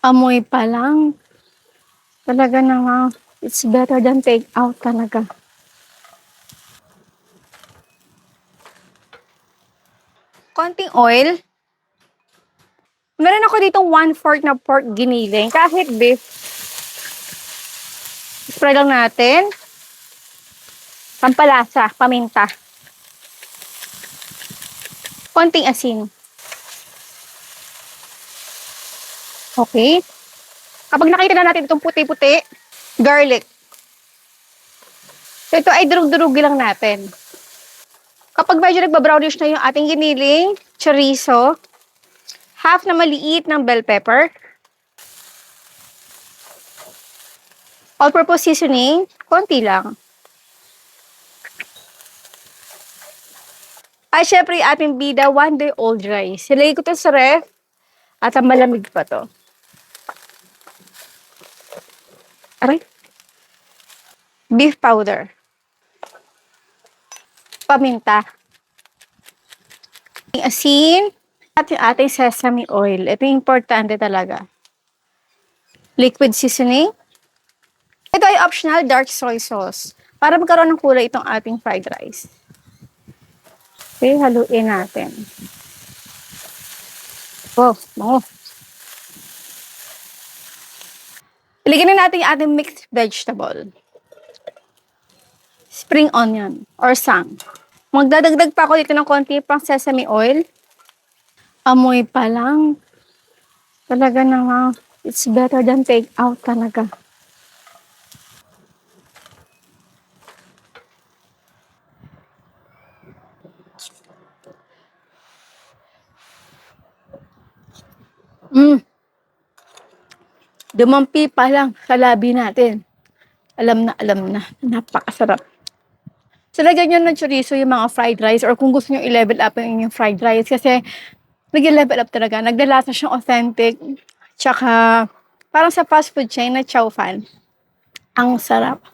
Amoy pa lang, talaga namang it's better than take out talaga. Konting oil. Meron ako ditong 1/4 na pork giniling. Kahit beef, spray lang natin. Pampalasa, paminta. Konting asin. Okay. Kapag nakita na natin itong puti-puti, garlic. So ito ay durug-durugi lang natin. Kapag medyo nagba-brownish na yung ating giniling, chorizo, half na maliit ng bell pepper, all-purpose seasoning, konti lang. Ay, syempre, ating bida, 1-day-old rice. Silagay ko to sa ref at ang malamig pa to. Aray. Beef powder. Paminta. Asin at yung ating sesame oil. Ito yung importante talaga. Liquid seasoning. Ito ay optional dark soy sauce para magkaroon ng kulay itong ating fried rice. Okay, haluin natin. Oh, bango. Iligyan na natin yung ating mixed vegetable. Spring onion or sang. Magdadagdag pa ako dito ng konti pang sesame oil. Amoy pa lang, talaga namang it's better than take out talaga. Dumampi pa lang sa labi natin. Alam na, napakasarap. So, lagyan nyo ng chorizo yung mga fried rice or kung gusto nyo i-level up yung inyong fried rice kasi nag-level up talaga. Naglalasa siyang authentic. Tsaka, parang sa fast food chain na chow fan. Ang sarap.